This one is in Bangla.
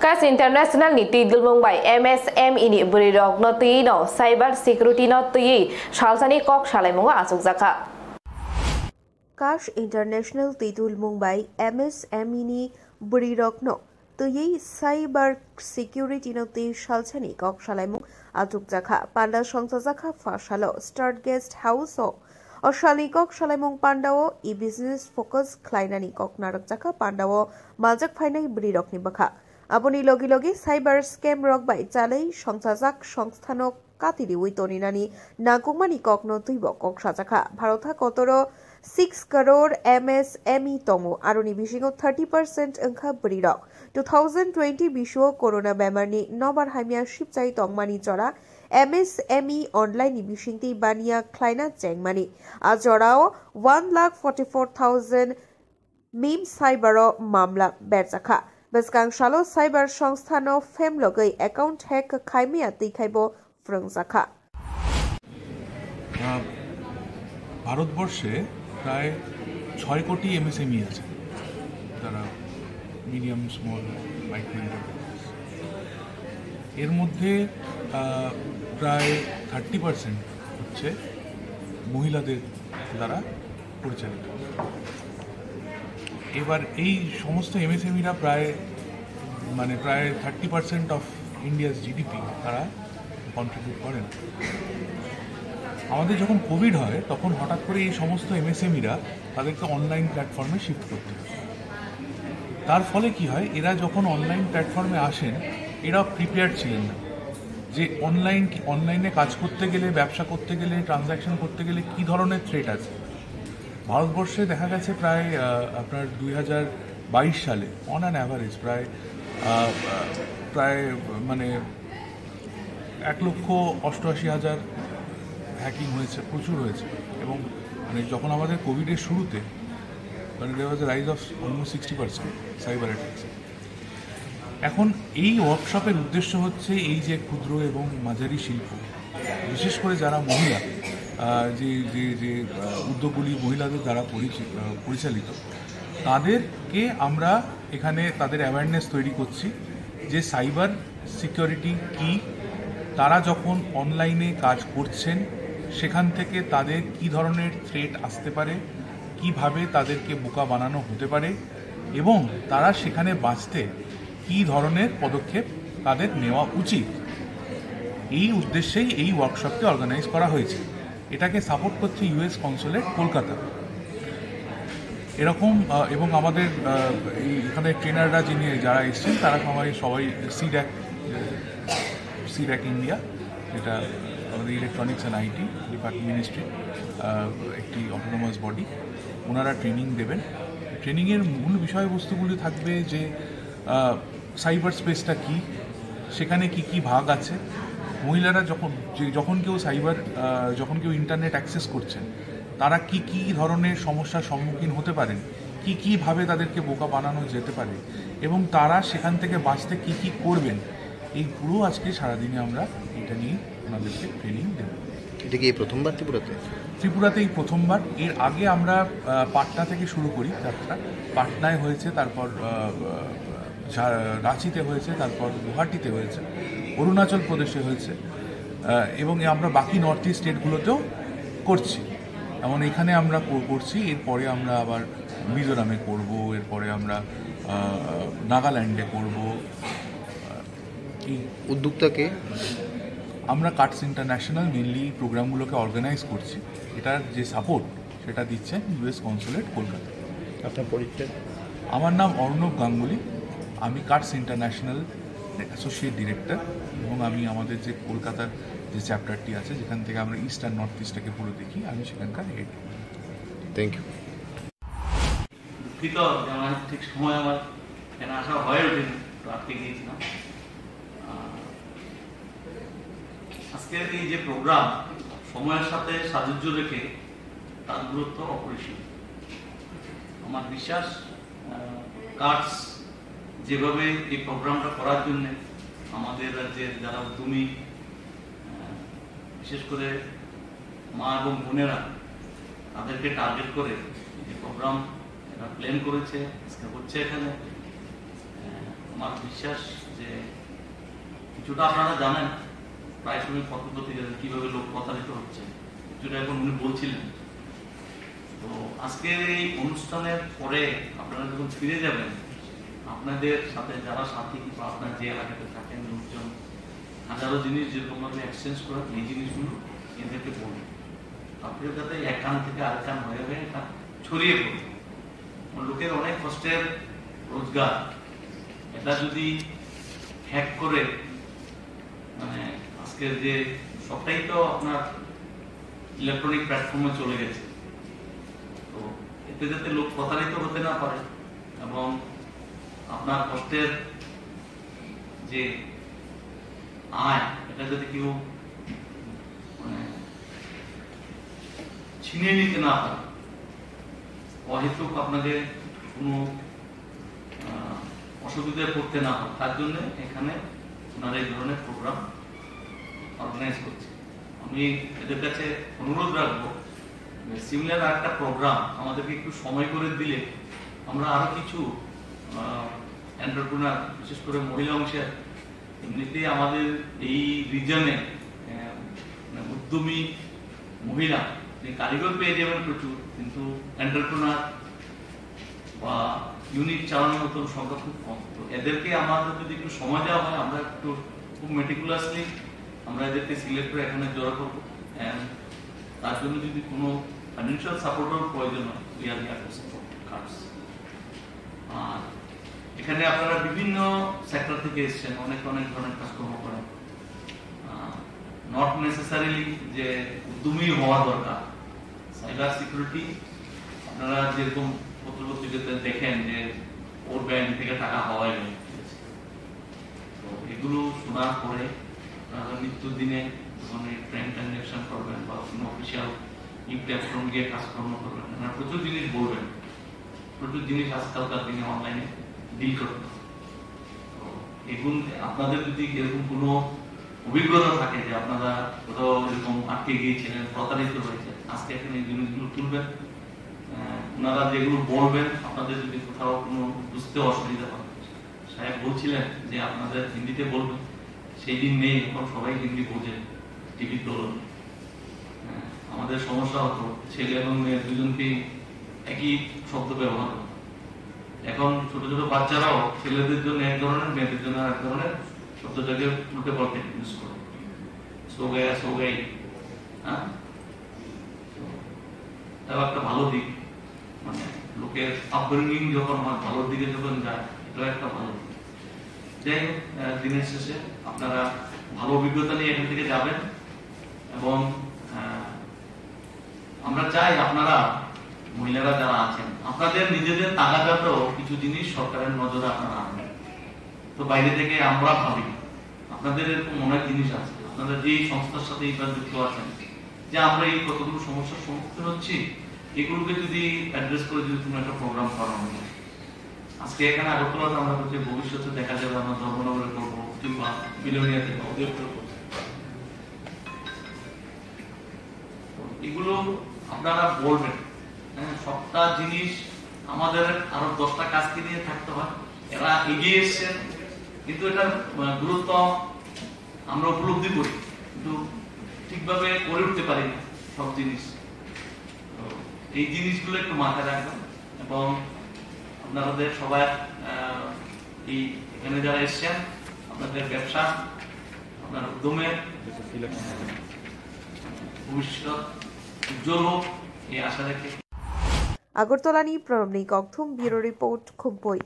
Kas international ni tidul Mumbai MSME ni berirok no tui no cyber security no tui shalsani kok shalai munga khwlaijakha. Kas international tidul Mumbai MSME ni berirok no tui cyber security no tui shalsani kok shalai munga khwlaijakha. Panda songsajakha fashalo start guest house o Oshalikok Shalamong Pandao, e-business focus Klainani Kok Narakjaka Pandao, Maljak Fainai Brirok Nibaka. Aboni Logi Logi Cyber Scam Rock by Chale, Shongsazak, Shongstano, Katiri Witoninani, Nagumani Kok no Tibo Kok Shazaka, Parota Kotoro, 6 crore MSME Tongo, Aruni Bishingo 30% Unka Brirok. 2020 Bisho Corona Bemani, Nobar Hamia Shipchai Tongmani Jora, MSME online Bishinti Bania Kleiner Jengmani. Ajorao 1,44,000 meme cyber mamla berzaka. Beskang shalo cyber shongstano femlogai account hack khaimia tikaibo frungzaka. ভারতবর্ষে প্রায় 6 কোটি এমএসএমই আছে যারা মিডিয়াম স্মল মাইক্রো এন্টারপ্রাইজ এর মধ্যে প্রায় 30% হচ্ছে মহিলাদের দ্বারা পরিচালিত এবার এই সমস্ত এমএসএমইরা প্রায় 30% অফ ইন্ডিয়াস জিডিপি তারা কন্ট্রিবিউট করেন আমাদের যখন কোভিড হয় তখন হঠাৎ করে এই সমস্ত এমএসএমইরা তাদেরকে অনলাইন প্ল্যাটফর্মে শিফট করতে হয় তার ফলে কি হয় এরা যখন অনলাইন প্ল্যাটফর্মে আসেন এরা প্রিপেয়ার্ড ছিলেন না যে অনলাইনে কাজ করতে গেলে ব্যবসা করতে গেলে ট্রানজ্যাকশন করতে গেলে কি ধরনের থ্রেট আছে ভারতবর্ষে দেখা গেছে প্রায় আপনার 2022 সালে অন অ্যান অ্যাভারেজ প্রায় 1,88,000 হ্যাকিং হয়েছে প্রচুর হয়েছে এবং যখন আমাদের কোভিডের শুরুতে there was a rise of almost 60% cyber attacks এখন এই ওয়ার্কশপের উদ্দেশ্য হচ্ছে এই যে ক্ষুদ্র এবং মাঝারি শিল্প বিশেষ করে যারা মহিলা যে যে যে উদ্যোগগুলি মহিলাদের দ্বারা পরিচালিত তাদেরকে আমরা এখানে তাদের অ্যাওয়ারনেস তৈরি করছি যে সাইবার সিকিউরিটি কি তারা যখন অনলাইনে কাজ করছেন সেখান থেকে তাদের কি ধরনের থ্রেট আসতে পারে কিভাবে তাদেরকে বোকা বানানো হতে পারে এবং তারা সেখানে বাঁচতে কি ধরনের পদক্ষেপ তাদের নেওয়া উচিত এই উদ্দেশ্যেই এই ওয়ার্কশপটি অর্গানাইজ করা হয়েছে এটাকে সাপোর্ট করছে ইউএস কনসুলেট কলকাতা এরকম এবং আমাদের এখানে ট্রেনাররা যারা এসেছেন তারা সবাই সিড্যাক ইন্ডিয়া এটা আমাদের electronics and IT department ministry একটি অটোনোমাস বডি ওনারা ট্রেনিং দেবেন ট্রেনিংয়ের মূল বিষয়বস্তুগুলি থাকবে যে সাইবার স্পেসটা কি সেখানে কি কি ভাগ আছে মহিলারা যখন কেউ ইন্টারনেট অ্যাক্সেস করছেন তারা কি কি ধরনের সমস্যার সম্মুখীন হতে পারেন কিভাবে তাদেরকে বোকা বানানো যেতে পারে এবং তারা সেখান থেকে বাঁচতে কি কি করবেন এই পুরো আজকে সারাদিনে আমরা এটা নিয়ে ওনাদেরকে ট্রেনিং দেব এটা কি প্রথমবার ত্রিপুরাতে এই প্রথমবার এর আগে আমরা পাটনা থেকে শুরু করি যাত্রা পাটনায় হয়েছে তারপর রাঁচিতে হয়েছে তারপর গুয়াহাটিতে হয়েছে অরুণাচল প্রদেশে হয়েছে এবং আমরা বাকি নর্থ ইস্ট স্টেটগুলোতেও করছি এমন এখানে আমরা করছি এরপরে আমরা আবার মিজোরামে করব এরপরে আমরা নাগাল্যান্ডে করব এই উদ্যোক্তাকে আমরা কাটস ইন্টারন্যাশনাল মেনলি প্রোগ্রামগুলোকে অর্গানাইজ করছি এটার যে সাপোর্ট সেটা দিচ্ছেন ইউএস কনসুলেট কলকাতা আপনার পরিচয় আমার নাম অর্ণব গাঙ্গুলি আমি কাটস ইন্টারন্যাশনাল অ্যাসোসিয়েট ডিরেক্টর এবং আমি আমাদের যে কলকাতার যে চ্যাপ্টারটি আছে যেখান থেকে আমরা ইস্ট আর নর্থ ইস্টটাকে পুরো দেখি আমি সেখানকার হেড থ্যাংক ইউ দুঃখিত আমার ঠিক সময় আমার এখানে আসা হয়ে ওঠেনি তো আটকে গিয়েছিলাম আজকের এই যে প্রোগ্রাম সময়ের সাথে সাযুজ্য রেখে তার গুরুত্ব অপরিসীম আমার বিশ্বাস কাটস যেভাবে এই প্রোগ্রামটা করার জন্য আমাদের রাজ্যের যারা উদ্যমী বিশেষ করে মা এবং বোনেরা তাদেরকে টার্গেট করে যে প্রোগ্রাম এরা প্ল্যান করেছে আজকে হচ্ছে এখানে আমার বিশ্বাস যে কিছুটা আপনারা জানেন, প্রায় সময় পত্র-পত্রিকাতে কিভাবে লোক প্রতারিত হচ্ছে, কিছুটা এখন উনি বলছিলেন। তো আজকের এই অনুষ্ঠানের পরে আপনারা যখন ফিরে যাবেন, আপনাদের সাথে যারা সাথী বা আপনার যে এলাকাতে থাকেন লোকজন হাজারো জিনিস যেরকম ভাবে এক্সচেঞ্জ করেন, এই জিনিসগুলো এদেরকে বলবেন। আপনাদের যাতে এক কান থেকে আরেক কান হয়ে এটা ছড়িয়ে পড়ে। লোকের অনেক কষ্টের রোজগার, এটা যদি হ্যাক করে, মানে আজকের যে সবটাই তো আপনার ইলেকট্রনিক প্ল্যাটফর্মে চলে গেছে, তো এতে যাতে লোক প্রতারিত হতে না পারে এবং আপনার কষ্টের যে আয় এটা যদি কেউ মানে ছিনিয়ে নিতে না পারে, অহেতুক আপনাদের কোনো অসুবিধায় পড়তে না হয়, তার জন্য এখানে ওনারা এই ধরনের প্রোগ্রাম অর্গানাইজ করছে। আমি এদের কাছে অনুরোধ রাখবো, সিমিলার একটা প্রোগ্রাম আমাদেরকে একটু সময় করে দিলে আমরা আরো কিছু এন্টারপ্রেনার, বিশেষ করে মহিলা অংশের, এমনিতে আমাদের এই রিজনে উদ্যমী মহিলা কারিগর পেয়ে যাবেন প্রচুর, কিন্তু এন্টারপ্রেনার বা ইউনিট চালানোর মতো সংখ্যা খুব কম। তো এদেরকে আমাদের যদি একটু সময় দেওয়া হয়, আমরা একটু খুব মেটিকুলাসলি আমরা এদেরকে সিলেক্ট করে এখানে জড়ো করবো। তার জন্য যদি কোনো ফাইন্যান্সিয়াল সাপোর্টের প্রয়োজন হয়, আর এখানে আপনারা বিভিন্ন সেক্টর থেকে এসেছেন, অনেক অনেক ধরনের কাজকর্ম করেন, নট নেসেসারিলি যে উদ্যমী হওয়া দরকার। সাইবার সিকিউরিটি আপনারা যেরকম পত্রপত্রিকাতে দেখেন যে ওর ব্যাংক থেকে টাকা হওয়াই নেই, তো এগুলো শোনার পরে আপনারা মৃত্যুর দিনে যখন ট্রেন ট্রানজাকশন করবেন বা কোনো অফিসিয়াল প্ল্যাটফর্ম গিয়ে কাজকর্ম করবেন, আপনারা প্রচুর জিনিস বলবেন, প্রচুর জিনিস আজকালকার দিনে অনলাইনে ডিল করতে। তো এগুলো আপনাদের যদি এরকম কোনো অভিজ্ঞতা থাকে যে আপনারা কোথাও এরকম আটকে গিয়েছিলেন, প্রতারিত হয়েছে, আজকে এখানে এই জিনিসগুলো তুলবেন। ওনারা যেগুলো বলবেন, আপনাদের যদি কোথাও কোনো বুঝতে অসুবিধা হয়, সাহেব বলছিলেন যে আপনাদের হিন্দিতে বলবেন, সেই দিন নেই, এখন সবাই হিন্দি বোঝে, টিভি দোলন। আমাদের সমস্যা হতো ছেলে এবং মেয়ে দুজনকেই একই শব্দ ব্যবহার করত। এখন ছোট ছোট বাচ্চারাও ছেলেদের জন্য এক ধরনের, মেয়েদের জন্য এক ধরনের শব্দটাকে উল্টে পাল্টে ইউজ করে, সো গাই। হ্যাঁ, এটাও একটা ভালো দিক, মানে লোকের আপব্রিঙ্গিং যখন হয় ভালো দিকে যখন যায়, এটাও একটা ভালো দিক। যাই হোক, দিনের শেষে আপনারা ভালো অভিজ্ঞতা নিয়ে এখান থেকে যাবেন এবং আমরা চাই আপনারা মহিলারা যারা আছেন, আপনাদের নিজেদের তাগাদাতেও কিছু জিনিস সরকারের নজরে আপনারা আনবেন। তো বাইরে থেকে আমরা ভাবি আপনাদের এরকম অনেক জিনিস আছে, আপনারা যেই সংস্থার সাথে এইবার যুক্ত আছেন, যে আমরা এই কতগুলো সমস্যার সম্মুখীন হচ্ছি, এগুলোকে যদি অ্যাড্রেস করে যদি কোনো একটা প্রোগ্রাম করানো হয়। আজকে এখানে আগরতলাতে আমরা হচ্ছে ভবিষ্যতে দেখা যাবে আমরা ধর্মনগরে করবো কিংবা বিলোনিয়াতে করবো, এগুলো আপনারা বলবেন। সবটা জিনিস আমাদের আরো 10টা কাজকে নিয়ে থাকতে হয়, এরা এগিয়ে এসছেন, কিন্তু এটার গুরুত্ব আমরা উপলব্ধি করি, কিন্তু ঠিকভাবে করে উঠতে পারি না সব জিনিস। এই জিনিসগুলো একটু মাথায় রাখবেন এবং আপনাদের সবাই এই এখানে যারা এসছেন, আপনাদের ব্যবসা, আপনার উদ্যমে ভবিষ্যৎ উজ্জ্বল হোক, এই আশা রেখে। আগরতলা নি প্রণব নি ককথুম, ব্যুরো রিপোর্ট, খুম্পুই।